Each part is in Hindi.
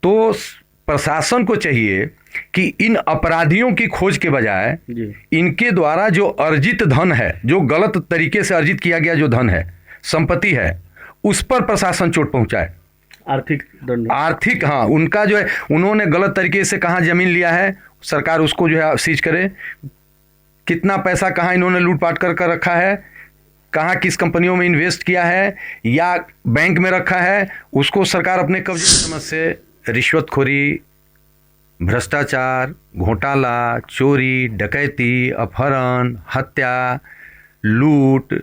तो प्रशासन को चाहिए कि इन अपराधियों की खोज के बजाय इनके द्वारा जो अर्जित धन है, जो गलत तरीके से अर्जित किया गया जो धन है, संपत्ति है, उस पर प्रशासन चोट पहुंचाए। आर्थिक हाँ, उनका जो है, उन्होंने गलत तरीके से कहाँ जमीन लिया है, सरकार उसको जो है सीज करे। कितना पैसा कहाँ इन्होंने लूटपाट कर रखा है, कहाँ किस कंपनियों में इन्वेस्ट किया है या बैंक में रखा है, उसको सरकार अपने कब्जे की समझ से रिश्वतखोरी, भ्रष्टाचार, घोटाला, चोरी, डकैती, अपहरण, हत्या, लूट,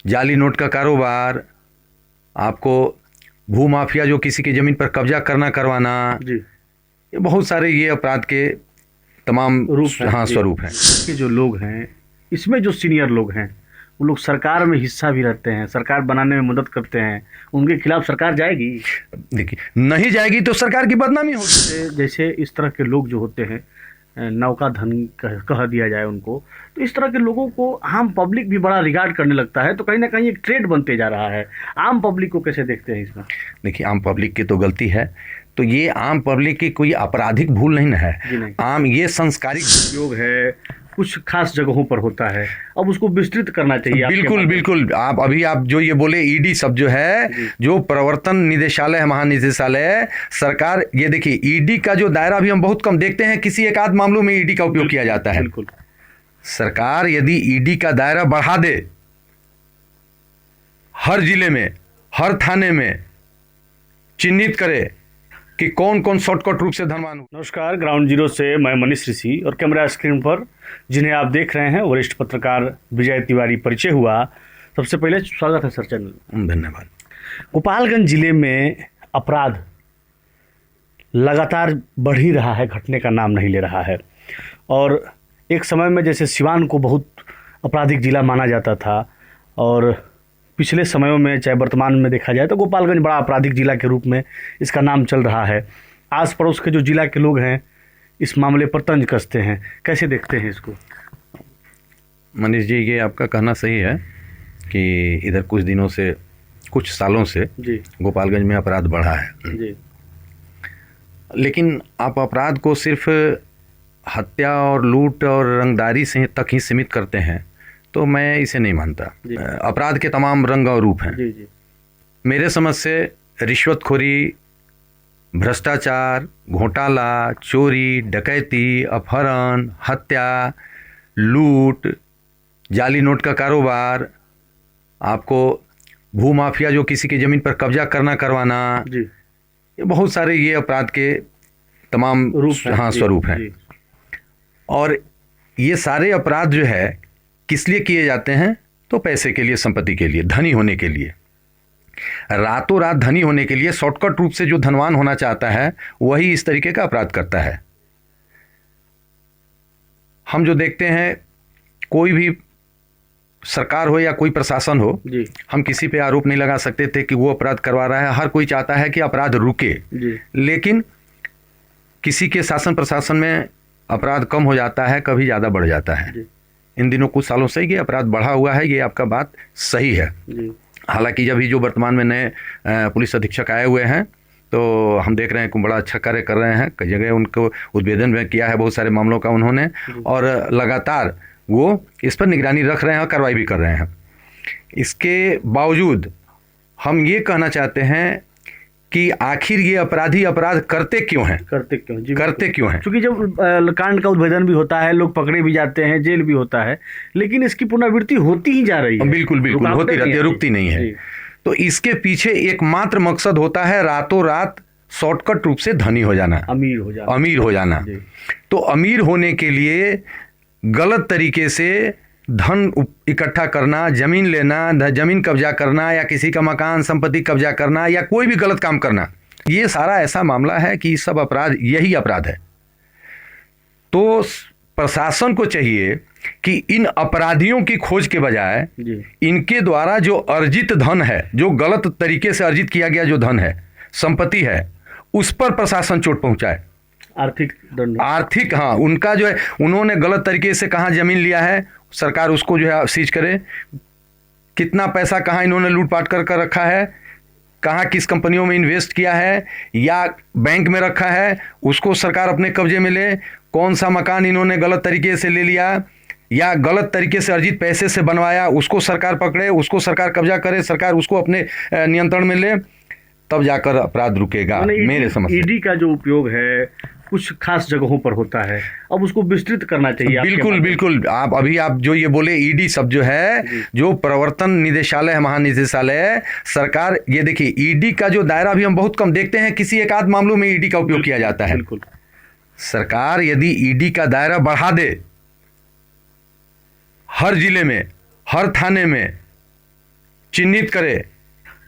जाली नोट का कारोबार, आपको भू माफिया जो किसी की जमीन पर कब्जा करवाना, ये बहुत सारे ये अपराध के तमाम स्वरूप हैं। कि जो लोग हैं इसमें जो सीनियर लोग हैं वो लोग सरकार में हिस्सा भी रहते हैं, सरकार बनाने में मदद करते हैं, उनके खिलाफ सरकार जाएगी? देखिए, नहीं जाएगी तो सरकार की बदनामी होगी। जैसे इस तरह के लोग जो होते हैं, नौका धन कह दिया जाए उनको, तो इस तरह के लोगों को आम पब्लिक भी बड़ा रिगार्ड करने लगता है, तो कहीं ना कहीं एक ट्रेड बनते जा रहा है। आम पब्लिक को कैसे देखते हैं इसमें? देखिए, आम पब्लिक की तो गलती है, तो ये आम पब्लिक की कोई आपराधिक भूल नहीं है। आम ये संस्कारिक उपयोग है, कुछ खास जगहों पर होता है, अब उसको विस्तृत करना चाहिए। बिल्कुल बिल्कुल। आप जो ये बोले ईडी सब जो है, जो प्रवर्तन निदेशालय है, महानिदेशालय, सरकार, ये देखिए ईडी का जो दायरा भी हम बहुत कम देखते हैं, किसी एक आध मामलों में ईडी का उपयोग किया जाता है। सरकार यदि ईडी का दायरा बढ़ा दे, हर जिले में, हर थाने में चिन्हित करे कि कौन कौन शॉर्टकट रूप से धनवान हो। नमस्कार, ग्राउंड जीरो से मैं मनीष ऋषि और कैमरा स्क्रीन पर जिन्हें आप देख रहे हैं वरिष्ठ पत्रकार विजय तिवारी परिचय हुआ। सबसे पहले स्वागत है सर चैनल। धन्यवाद। गोपालगंज जिले में अपराध लगातार बढ़ ही रहा है, घटने का नाम नहीं ले रहा है। और एक समय में जैसे सिवान को बहुत आपराधिक जिला माना जाता था, और पिछले समयों में चाहे वर्तमान में देखा जाए तो गोपालगंज बड़ा आपराधिक जिला के रूप में इसका नाम चल रहा है। आस पड़ोस के जो जिला के लोग हैं इस मामले पर तंज कसते हैं, कैसे देखते हैं इसको? मनीष जी, ये आपका कहना सही है कि इधर कुछ दिनों से, कुछ सालों से गोपालगंज में अपराध बढ़ा है जी। लेकिन आप अपराध को सिर्फ हत्या और लूट और रंगदारी से तक ही सीमित करते हैं तो मैं इसे नहीं मानता। अपराध के तमाम रंग और रूप हैं। मेरे समझ से रिश्वतखोरी, भ्रष्टाचार, घोटाला, चोरी, डकैती, अपहरण, हत्या, लूट, जाली नोट का कारोबार, आपको भू माफिया जो किसी की जमीन पर कब्जा करवाना, ये बहुत सारे ये अपराध के तमाम स्वरूप हैं। और ये सारे अपराध जो है किस लिए किए जाते हैं? तो पैसे के लिए, संपत्ति के लिए, धनी होने के लिए। रातों रात धनी होने के लिए शॉर्टकट रूप से जो धनवान होना चाहता है वही इस तरीके का अपराध करता है। हम जो देखते हैं, कोई भी सरकार हो या कोई प्रशासन हो, हम किसी पे आरोप नहीं लगा सकते थे कि वो अपराध करवा रहा है। हर कोई चाहता है कि अपराध रुके, लेकिन किसी के शासन प्रशासन में अपराध कम हो जाता है, कभी ज़्यादा बढ़ जाता है। इन दिनों कुछ सालों से ये अपराध बढ़ा हुआ है, ये आपका बात सही है। हालांकि जब ही जो वर्तमान में नए पुलिस अधीक्षक आए हुए हैं तो हम देख रहे हैं कि बड़ा अच्छा कार्य कर रहे हैं। कई जगह उनको उद्भेदन में किया है बहुत सारे मामलों का उन्होंने, और लगातार वो इस पर निगरानी रख रहे हैं और कार्रवाई भी कर रहे हैं। इसके बावजूद हम ये कहना चाहते हैं कि आखिर ये अपराधी अपराध करते क्यों हैं? करते क्यों हैं? क्योंकि जब कांड का उद्भेदन भी होता है, लोग पकड़े भी जाते हैं, जेल भी होता है, लेकिन इसकी पुनरावृत्ति होती ही जा रही है। बिल्कुल बिल्कुल होती रहती है, रुकती नहीं है। तो इसके पीछे एकमात्र मकसद होता है रातों रात शॉर्टकट रूप से धनी हो जाना, अमीर हो जाना। तो अमीर होने के लिए गलत तरीके से धन इकट्ठा करना, जमीन लेना, जमीन कब्जा करना, या किसी का मकान संपत्ति कब्जा करना, या कोई भी गलत काम करना, ये सारा ऐसा मामला है कि सब अपराध यही अपराध है। तो प्रशासन को चाहिए कि इन अपराधियों की खोज के बजाय इनके द्वारा जो अर्जित धन है, जो गलत तरीके से अर्जित किया गया जो धन है, संपत्ति है, उस पर प्रशासन चोट पहुंचाए। आर्थिक हाँ, उनका जो है, उन्होंने गलत तरीके से कहाँ जमीन लिया है, सरकार उसको जो है सीज करे। कितना पैसा कहाँ इन्होंने लूटपाट कर रखा है, कहाँ किस कंपनियों में इन्वेस्ट किया है या बैंक में रखा है, उसको सरकार अपने कब्जे में ले। कौन सा मकान इन्होंने गलत तरीके से ले लिया या गलत तरीके से अर्जित पैसे से बनवाया, उसको सरकार पकड़े, उसको सरकार कब्जा करे, सरकार उसको अपने नियंत्रण में ले, तब जाकर अपराध रुकेगा। मेरे समझ से ईडी का जो उपयोग है कुछ खास जगहों पर होता है, अब उसको विस्तृत करना चाहिए। बिल्कुल बिल्कुल। आप जो ये बोले ईडी शब्द जो है, जो प्रवर्तन निदेशालय है, महानिदेशालय, सरकार, ये देखिए ईडी का जो दायरा भी हम बहुत कम देखते हैं, किसी एक आध मामलों में ईडी का उपयोग किया जाता है। बिल्कुल। सरकार यदि ईडी का दायरा बढ़ा दे, हर जिले में, हर थाने में चिन्हित करे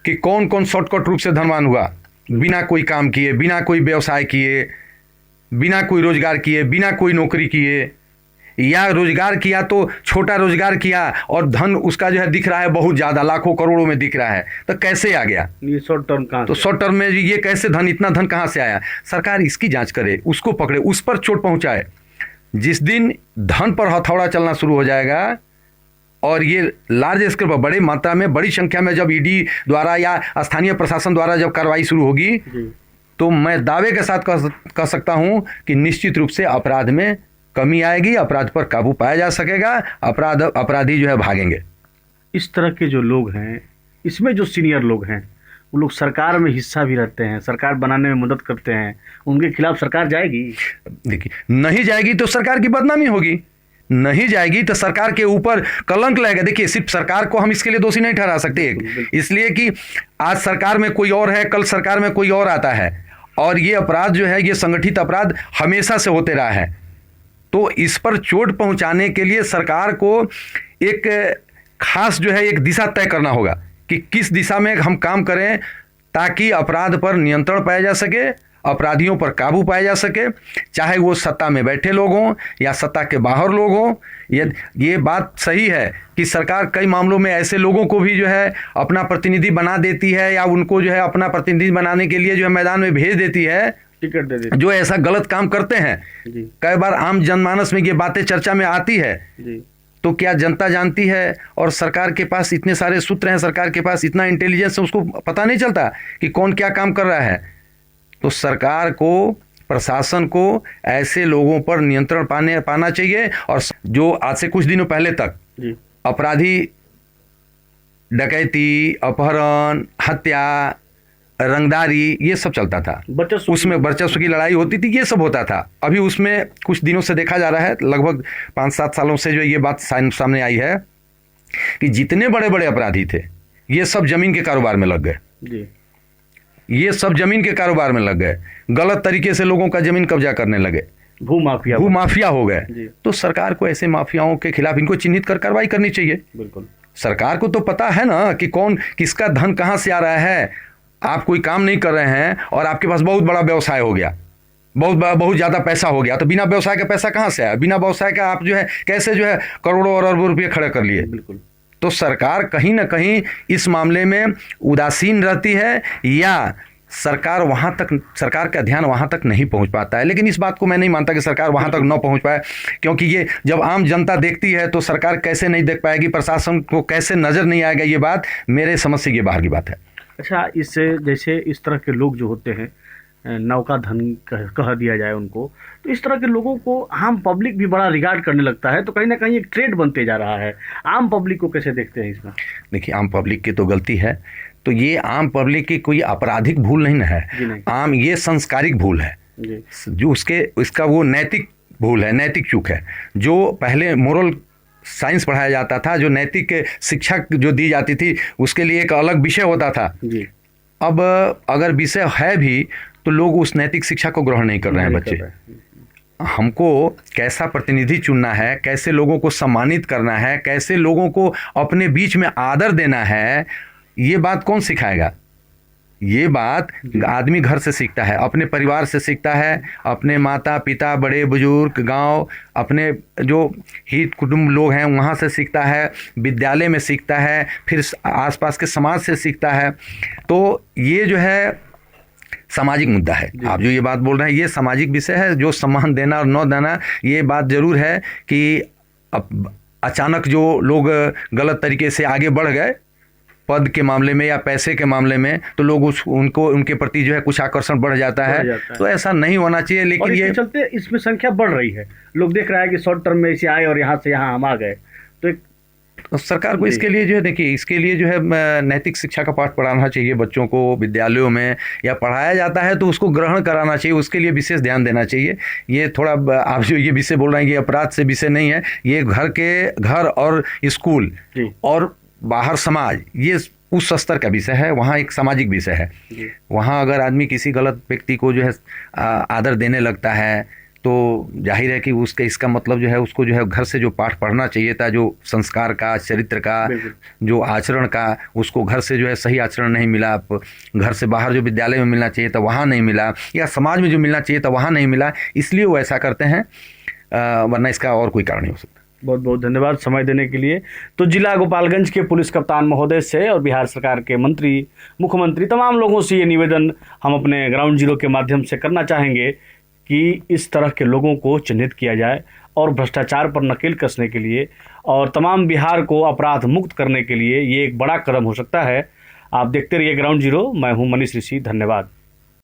कि कौन कौन शॉर्टकट रूप से धनवान हुआ, बिना कोई काम किए, बिना कोई व्यवसाय किए, बिना कोई रोजगार किए, बिना कोई नौकरी किए, या रोजगार किया तो छोटा रोजगार किया और धन उसका जो है दिख रहा है बहुत ज़्यादा, लाखों करोड़ों में दिख रहा है, तो कैसे आ गया? ये शॉर्ट टर्म कहाँ? तो शॉर्ट टर्म में ये कैसे धन, इतना धन कहाँ से आया? सरकार इसकी जांच करे, उसको पकड़े, उस पर चोट पहुंचाए। जिस दिन धन पर हथौड़ा चलना शुरू हो जाएगा और ये लार्ज स्केल पर, बड़े मात्रा में, बड़ी संख्या में जब ईडी द्वारा या स्थानीय प्रशासन द्वारा जब कार्रवाई शुरू होगी, तो मैं दावे के साथ कह सकता हूं कि निश्चित रूप से अपराध में कमी आएगी, अपराध पर काबू पाया जा सकेगा, अपराधी जो है भागेंगे। इस तरह के जो लोग हैं, इसमें जो सीनियर लोग हैं, वो लोग सरकार में हिस्सा भी रहते हैं, सरकार बनाने में मदद करते हैं, उनके खिलाफ सरकार जाएगी? देखिए, नहीं जाएगी तो सरकार की बदनामी होगी, नहीं जाएगी तो सरकार के ऊपर कलंक लगेगा। देखिए, सिर्फ सरकार को हम इसके लिए दोषी नहीं ठहरा सकते, इसलिए कि आज सरकार में कोई और है, कल सरकार में कोई और आता है, और ये अपराध जो है, ये संगठित अपराध हमेशा से होते रहा है। तो इस पर चोट पहुंचाने के लिए सरकार को एक खास जो है एक दिशा तय करना होगा कि किस दिशा में हम काम करें ताकि अपराध पर नियंत्रण पाया जा सके, अपराधियों पर काबू पाया जा सके, चाहे वो सत्ता में बैठे लोग हों या सत्ता के बाहर लोग हों। ये बात सही है कि सरकार कई मामलों में ऐसे लोगों को भी जो है अपना प्रतिनिधि बना देती है या उनको जो है अपना प्रतिनिधि बनाने के लिए जो है मैदान में भेज देती है, टिकट दे देती, जो ऐसा गलत काम करते हैं। कई बार आम जनमानस में ये बातें चर्चा में आती है, तो क्या जनता जानती है? और सरकार के पास इतने सारे सूत्र हैं, सरकार के पास इतना इंटेलिजेंस है, उसको पता नहीं चलता कि कौन क्या काम कर रहा है। तो सरकार को, प्रशासन को ऐसे लोगों पर नियंत्रण पाना चाहिए। और जो आज से कुछ दिनों पहले तक अपराधी डकैती, अपहरण, हत्या, रंगदारी, ये सब चलता था, उसमें वर्चस्व की लड़ाई होती थी, ये सब होता था। अभी उसमें कुछ दिनों से देखा जा रहा है, लगभग 5-7 सालों से जो ये बात सामने आई है कि जितने बड़े बड़े अपराधी थे, ये सब जमीन के कारोबार में लग गए। ये सब जमीन के कारोबार में लग गए, गलत तरीके से लोगों का जमीन कब्जा करने लगे, भूमाफिया हो गए। तो सरकार को ऐसे माफियाओं के खिलाफ इनको चिन्हित कर कार्रवाई करनी चाहिए। बिल्कुल, सरकार को तो पता है ना कि कौन किसका धन कहाँ से आ रहा है। आप कोई काम नहीं कर रहे हैं और आपके पास बहुत बड़ा व्यवसाय हो गया, बहुत ज़्यादा पैसा हो गया, तो बिना व्यवसाय का पैसा कहाँ से आया? बिना व्यवसाय का आप जो है कैसे जो है करोड़ों और अरबों रुपये खड़े कर लिए? बिल्कुल। तो सरकार कहीं ना कहीं इस मामले में उदासीन रहती है या सरकार का ध्यान वहाँ तक नहीं पहुँच पाता है। लेकिन इस बात को मैं नहीं मानता कि सरकार वहाँ तक न पहुँच पाए, क्योंकि ये जब आम जनता देखती है तो सरकार कैसे नहीं देख पाएगी, प्रशासन को कैसे नज़र नहीं आएगा, ये बात मेरे समझ से ये बाहर की बात है। अच्छा, इससे जैसे इस तरह के लोग जो होते हैं, नौका धन कह दिया जाए उनको, तो इस तरह के लोगों को आम पब्लिक भी बड़ा रिगार्ड करने लगता है, तो कहीं ना कहीं एक ट्रेड बनते जा रहा है। आम पब्लिक को कैसे देखते हैं इसमें? देखिए, आम पब्लिक की तो गलती है, तो ये आम पब्लिक की कोई आपराधिक भूल नहीं है, आम ये संस्कारिक भूल है, जो इसका वो नैतिक भूल है, नैतिक चूक है। जो पहले मोरल साइंस पढ़ाया जाता था, जो नैतिक शिक्षा जो दी जाती थी, उसके लिए एक अलग विषय होता था। अब अगर विषय है भी तो लोग उस नैतिक शिक्षा को ग्रहण नहीं कर रहे हैं बच्चे। हमको कैसा प्रतिनिधि चुनना है, कैसे लोगों को सम्मानित करना है, कैसे लोगों को अपने बीच में आदर देना है, ये बात कौन सिखाएगा? ये बात आदमी घर से सीखता है, अपने परिवार से सीखता है, अपने माता पिता, बड़े बुजुर्ग, गांव, अपने जो हित कुटुंब लोग हैं वहाँ से सीखता है, विद्यालय में सीखता है, फिर आसपास के समाज से सीखता है। तो ये जो है सामाजिक मुद्दा है। आप जो ये बात बोल रहे हैं ये सामाजिक विषय है, जो सम्मान देना और न देना, ये बात जरूर है कि अब अचानक जो लोग गलत तरीके से आगे बढ़ गए पद के मामले में या पैसे के मामले में, तो लोग उनको उनके प्रति जो है कुछ आकर्षण बढ़ जाता है। तो ऐसा नहीं होना चाहिए। लेकिन ये चलते इसमें संख्या बढ़ रही है, लोग देख रहा है कि शॉर्ट टर्म में ऐसे आए और यहाँ से यहाँ हम आ गए। तो सरकार को इसके लिए जो है, देखिए, इसके लिए जो है नैतिक शिक्षा का पाठ पढ़ाना चाहिए बच्चों को विद्यालयों में, या पढ़ाया जाता है तो उसको ग्रहण कराना चाहिए, उसके लिए विशेष ध्यान देना चाहिए। ये थोड़ा आप जो ये विषय बोल रहे हैं, ये अपराध से विषय नहीं है, ये घर और स्कूल और बाहर समाज, ये उस स्तर का विषय है, वहाँ एक सामाजिक विषय है। वहाँ अगर आदमी किसी गलत व्यक्ति को जो है आदर देने लगता है तो जाहिर है कि उसके इसका मतलब जो है उसको जो है घर से जो पाठ पढ़ना चाहिए था, जो संस्कार का, चरित्र का, जो आचरण का, उसको घर से जो है सही आचरण नहीं मिला, घर से बाहर जो विद्यालय में मिलना चाहिए था वहाँ नहीं मिला, या समाज में जो मिलना चाहिए था वहाँ नहीं मिला, इसलिए वो ऐसा करते हैं, वरना इसका और कोई कारण नहीं हो सकता। बहुत बहुत धन्यवाद समय देने के लिए। तो जिला गोपालगंज के पुलिस कप्तान महोदय से और बिहार सरकार के मंत्री, मुख्यमंत्री, तमाम लोगों से ये निवेदन हम अपने ग्राउंड जीरो के माध्यम से करना चाहेंगे कि इस तरह के लोगों को चिन्हित किया जाए और भ्रष्टाचार पर नकेल कसने के लिए और तमाम बिहार को अपराध मुक्त करने के लिए ये एक बड़ा कदम हो सकता है। आप देखते रहिए ग्राउंड जीरो। मैं हूं मनीष ऋषि। धन्यवाद।